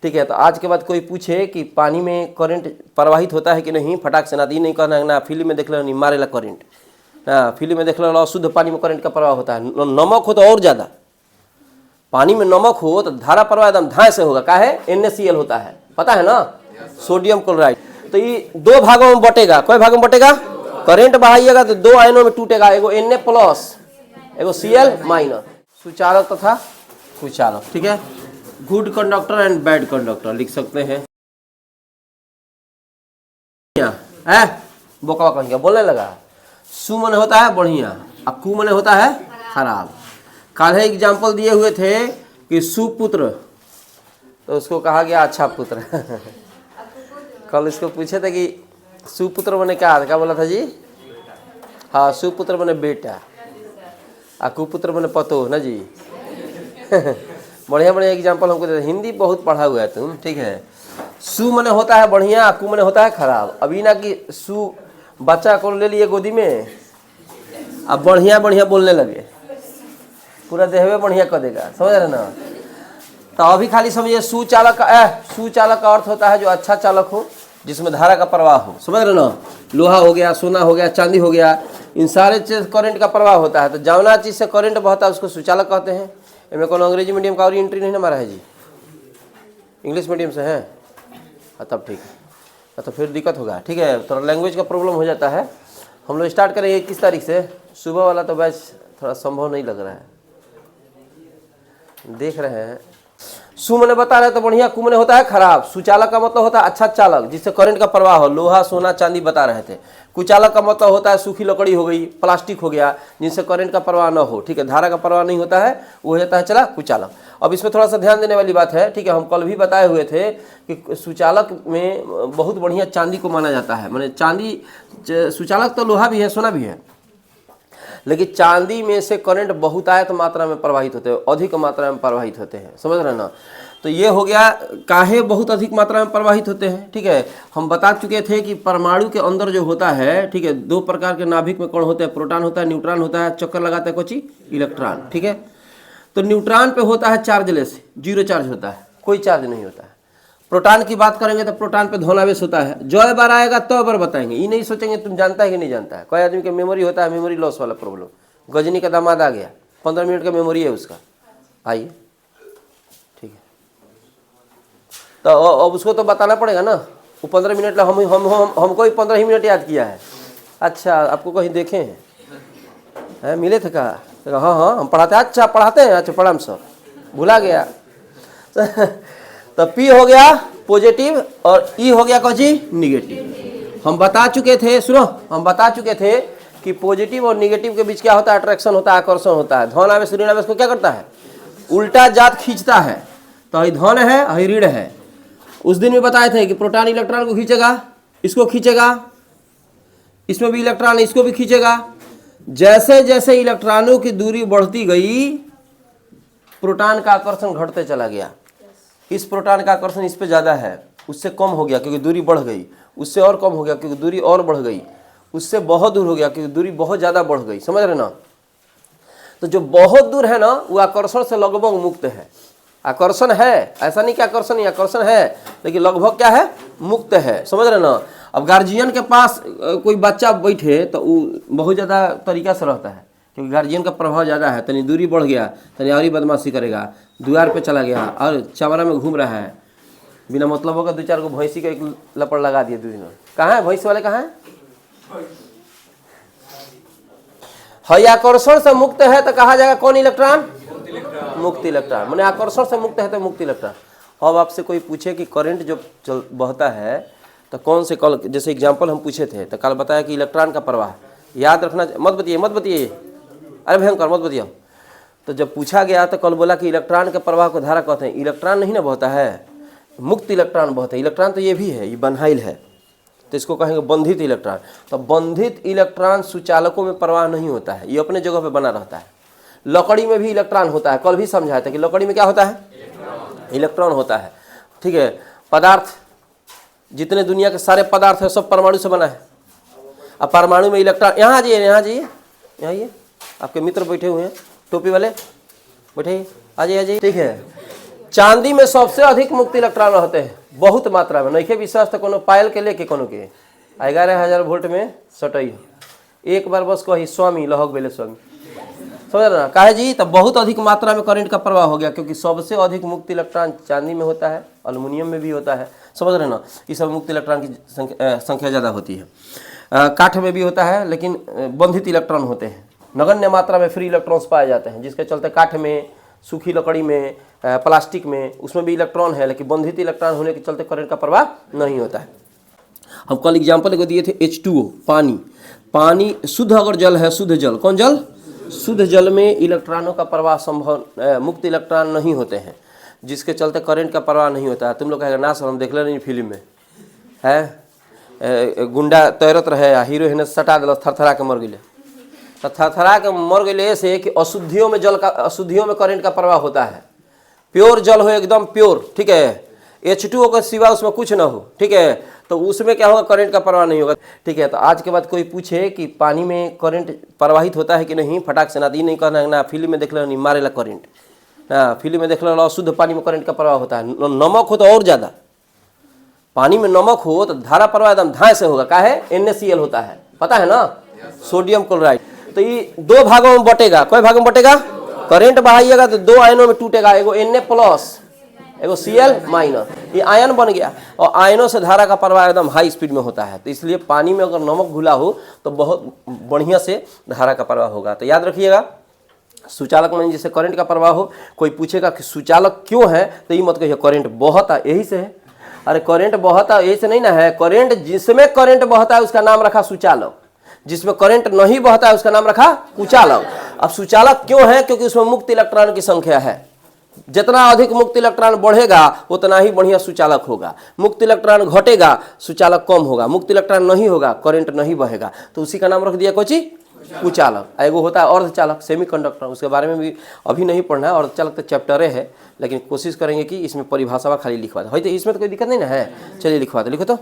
ठीक है। तो आज के बाद कोई पूछे कि पानी में करंट प्रवाहित होता है कि नहीं, फटाक से ना दी नहीं कहना ना फिल्म में देख लो नहीं मारेला करंट, हाँ फिल्म में देख लो शुद्ध पानी में करंट का प्रवाह होता है। नमक हो तो और ज़्यादा, पानी में नमक हो तो धारा प्रवाह एकदम धाए से होगा। क्या है? NaCl होता है, पता है ना, सोडियम क्लोराइड। तो ये दो भागों में बटेगा। कई भागों में बटेगा? करंट बढ़ाइएगा तो दो आयनों में टूटेगा, एगो Na+, एगो Cl-। सुचालक तथा कुचालक, ठीक है। Good conductor and bad conductor लिख सकते हैं। बोका कह गया, बोलने लगा। सु मने होता है बढ़िया और कु मने होता है खराब। कल एग्जाम्पल दिए हुए थे कि सुपुत्र, तो उसको कहा गया अच्छा पुत्र। कल इसको पूछे थे कि सुपुत्र मने क्या बोला था जी? हाँ, सुपुत्र मने बेटा और कुपुत्र मने पतो ना जी। बढ़िया बढ़िया एग्जाम्पल हमको देते। हिंदी बहुत पढ़ा हुआ है तुम, ठीक है। सु मने होता है बढ़िया, कु मने होता है खराब। अभी ना कि सु बच्चा को ले लिए गोदी में, अब बढ़िया बढ़िया बोलने लगे, पूरा देह में बढ़िया कर देगा, समझ रहे ना। तो अभी खाली समझिए सुचालक का अर्थ होता है जो अच्छा चालक हो, जिसमें धारा का प्रवाह हो, समझ रहे ना। लोहा हो गया, सोना हो गया, चांदी हो गया, इन सारे चीज करंट का प्रवाह होता है। तो जौना चीज से करंट बहता है उसको सुचालक कहते हैं। इनमें कौन अंग्रेजी मीडियम का और एंट्री नहीं ना मारा है जी? इंग्लिश मीडियम से है, तब ठीक है। तो फिर दिक्कत होगा, ठीक है। थोड़ा लैंग्वेज का प्रॉब्लम हो जाता है। हम लोग स्टार्ट करेंगे 21 तारीख से। सुबह वाला तो बैच थोड़ा संभव नहीं लग रहा है, देख रहे हैं। सु मने बता रहे तो बढ़िया, कु मने होता है खराब। सुचालक का मतलब होता है अच्छा चालक, जिससे करंट का प्रवाह हो, लोहा सोना चांदी बता रहे थे। कुचालक का मतलब होता है सूखी लकड़ी हो गई, प्लास्टिक हो गया, जिनसे करंट का प्रवाह न हो, ठीक है, धारा का प्रवाह नहीं होता है, वो हो जाता है चला कुचालक। अब इसमें थोड़ा सा ध्यान देने वाली बात है, ठीक है। हम कल भी बताए हुए थे कि सुचालक में बहुत बढ़िया चांदी को माना जाता है। माने चांदी, सुचालक तो लोहा भी है, सोना भी है, लेकिन चांदी में से करंट बहुतायत मात्रा में प्रवाहित होते हैं, अधिक मात्रा में प्रवाहित होते हैं, समझ रहे ना। तो ये हो गया काहे बहुत अधिक मात्रा में प्रवाहित होते हैं, ठीक है। हम बता चुके थे कि परमाणु के अंदर जो होता है, ठीक है, दो प्रकार के नाभिक में कण होते हैं, प्रोटॉन होता है, न्यूट्रॉन होता है, चक्कर लगाता है कोची इलेक्ट्रॉन, ठीक है। तो न्यूट्रॉन पे होता है चार्जलेस, जीरो चार्ज होता है, कोई चार्ज नहीं होता है। प्रोटॉन की बात करेंगे तो प्रोटॉन पे धनावेश होता है। जो बार आएगा तो बार बताएंगे, ये नहीं सोचेंगे तुम जानता है कि नहीं जानता है। कोई आदमी का मेमोरी होता है, मेमोरी लॉस वाला प्रॉब्लम। गजनी का दामाद आ गया, 15 मिनट का मेमोरी है उसका, आइए, ठीक है। तो अब उसको तो बताना पड़ेगा ना, वो 15 मिनट हमको ही 15 ही मिनट याद किया है। अच्छा, आपको कहीं देखे हैं, मिले थे कहा? हाँ हाँ हम पढ़ाते हैं। अच्छा पढ़ाते हैं, अच्छा पढ़ा हम सब, भुला गया। तो P हो गया पॉजिटिव और E हो गया कौन जी निगेटिव। हम बता चुके थे, सुनो, हम बता चुके थे कि पॉजिटिव और निगेटिव के बीच क्या होता है? अट्रैक्शन होता है, आकर्षण होता है। धन आवेश ऋण आवेश को क्या करता है? उल्टा जात खींचता है। तो धन है, ऋण है। उस दिन में बताए थे कि प्रोटॉन इलेक्ट्रॉन को खींचेगा, इसको खींचेगा, इसमें भी इलेक्ट्रॉन है, इसको भी खींचेगा। जैसे जैसे इलेक्ट्रॉनों की दूरी बढ़ती गई, प्रोटॉन का आकर्षण घटते चला गया। इस प्रोटॉन का आकर्षण इस पे ज़्यादा है, उससे कम हो गया क्योंकि दूरी बढ़ गई, उससे और कम हो गया क्योंकि दूरी और बढ़ गई, उससे बहुत दूर हो गया क्योंकि दूरी बहुत ज़्यादा बढ़ गई, समझ रहे ना। तो जो बहुत दूर है ना, वो आकर्षण से लगभग मुक्त है। आकर्षण है, ऐसा नहीं कि आकर्षण नहीं, आकर्षण है, लेकिन लगभग क्या है? मुक्त है, समझ रहे ना। अब गार्जियन के पास कोई बच्चा बैठे तो वो बहुत ज़्यादा तरीका से रहता है, क्योंकि गार्जियन का प्रभाव ज़्यादा है। तनी दूरी बढ़ गया, तनी और ही बदमाशी करेगा, द्वार पे चला गया और चमरा में घूम रहा है, बिना मतलब होगा 2-4 को भैंसी का एक लपड़ लगा दिए 2 दिन। कहाँ है भैंस वाले, कहाँ है? आकर्षण से मुक्त है तो कहा जाएगा कौन इलेक्ट्रॉन? मुक्त इलेक्ट्रॉन। मैंने आकर्षण से मुक्त है तो मुक्त इलेक्ट्रॉन। अब आपसे कोई पूछे कि करंट जो बहता है तो कौन से, कल जैसे एग्जाम्पल हम पूछे थे तो कल बताया कि इलेक्ट्रॉन का प्रवाह, याद रखना, मत बताइए, अरे भयंकर मत बताइए। तो जब पूछा गया तो कल बोला कि इलेक्ट्रॉन के प्रवाह को धारा कहते हैं। इलेक्ट्रॉन नहीं ना बहता है, मुक्त इलेक्ट्रॉन बहता है। इलेक्ट्रॉन तो ये भी है, ये बन्हाइल है, तो इसको कहेंगे बंधित इलेक्ट्रॉन। तो बंधित इलेक्ट्रॉन सुचालकों में प्रवाह नहीं होता है, ये अपने जगह पे बना रहता है। लकड़ी में भी इलेक्ट्रॉन होता है, कल भी समझाया था कि लकड़ी में क्या होता है? इलेक्ट्रॉन होता है, ठीक है। पदार्थ, जितने दुनिया के सारे पदार्थ है सब परमाणु से बना है। अब परमाणु में इलेक्ट्रॉन, यहाँ आइए, आपके मित्र बैठे हुए हैं, टोपी वाले बैठे, आ जाइए, ठीक है। चांदी में सबसे अधिक मुक्त इलेक्ट्रॉन रहते हैं, बहुत मात्रा में। नहीं विश्वास तो कोनो पायल के लेके कोनो के 11,000 वोल्ट में सटई एक बार बस कही स्वामी लहक बेले स्वामी, समझ रहे ना काहे जी। तब बहुत अधिक मात्रा में करंट का प्रवाह हो गया, क्योंकि सबसे अधिक मुक्त इलेक्ट्रॉन चांदी में होता है, एल्युमिनियम में भी होता है, समझ रहे ना। ये सब मुक्त इलेक्ट्रॉन की संख्या ज़्यादा होती है। काठ में भी होता है, लेकिन बंधित इलेक्ट्रॉन होते हैं। नगण्य मात्रा में फ्री इलेक्ट्रॉन्स पाए जाते हैं, जिसके चलते काठ में, सूखी लकड़ी में, प्लास्टिक में, उसमें भी इलेक्ट्रॉन है, लेकिन बंधित इलेक्ट्रॉन होने के चलते करंट का प्रवाह नहीं होता है। हम कल एग्जाम्पल को दिए थे H2O, पानी। पानी शुद्ध अगर जल है, शुद्ध जल, कौन जल? शुद्ध जल में इलेक्ट्रॉनों का प्रवाह संभव, मुक्त इलेक्ट्रॉन नहीं होते हैं, जिसके चलते करंट का प्रवाह नहीं होता है। तुम लोग कहेगा ना सर हम देख ले नहीं फिल्म में है, गुंडा तैरत रहे, हीरो हिने सटा दिल, थरथरा के मर गए। तो थरथरा के मर गए ऐसे कि अशुद्धियों में जल का, अशुद्धियों में करंट का प्रवाह होता है। प्योर जल हो एकदम प्योर, ठीक है, H2O के सिवा उसमें कुछ ना हो, ठीक है, तो उसमें क्या होगा? करंट का प्रवाह नहीं होगा, ठीक है। तो आज के बाद कोई पूछे कि पानी में करंट प्रवाहित होता है कि नहीं, फटाक से ना ये नहीं कहना ना फिल्म में देख लो नहीं मारेला करंट, हाँ फिल्म में देख लो अशुद्ध पानी में करंट का प्रवाह होता है। नमक हो तो और ज़्यादा, पानी में नमक हो तो धारा प्रवाह एकदम धाए से होगा। क्या है? NaCl होता है, पता है ना, सोडियम क्लोराइड। तो ये दो भागों में बटेगा, कई भागों में बटेगा? करंट बढ़ाइएगा तो दो आयनों में टूटेगा, एगो Na+, एगो Cl-। ये आयन बन गया, और आयनों से धारा का प्रवाह एकदम हाई स्पीड में होता है। तो इसलिए पानी में अगर नमक घुला हो तो बहुत बढ़िया से धारा का प्रवाह होगा। तो याद रखिएगा, सुचालक में जैसे करंट का प्रवाह हो, कोई पूछेगा कि सुचालक क्यों है, तो ये मत कहिए करंट बहता यही से है। अरे करंट बहता यही से नहीं ना है, करंट जिसमें करंट बहता है उसका नाम रखा सुचालक, जिसमें करंट नहीं बहता है उसका नाम रखा कुचालक। अब सुचालक क्यों है? क्योंकि उसमें मुक्त इलेक्ट्रॉन की संख्या है। जितना अधिक मुक्त इलेक्ट्रॉन बढ़ेगा उतना ही बढ़िया सुचालक होगा। मुक्त इलेक्ट्रॉन घटेगा, सुचालक कम होगा। मुक्त इलेक्ट्रॉन नहीं होगा, करंट नहीं बहेगा, तो उसी का नाम रख दिया कोची कुचालक। एगो होता है अर्धचालक, सेमीकंडक्टर, उसके बारे में भी अभी नहीं पढ़ना है, अर्धचालक तो चैप्टरे है, लेकिन कोशिश करेंगे कि इसमें परिभाषा खाली लिखवा दे। तो इसमें तो कोई दिक्कत नहीं ना है। चलिए लिखवा दे, लिखो तो।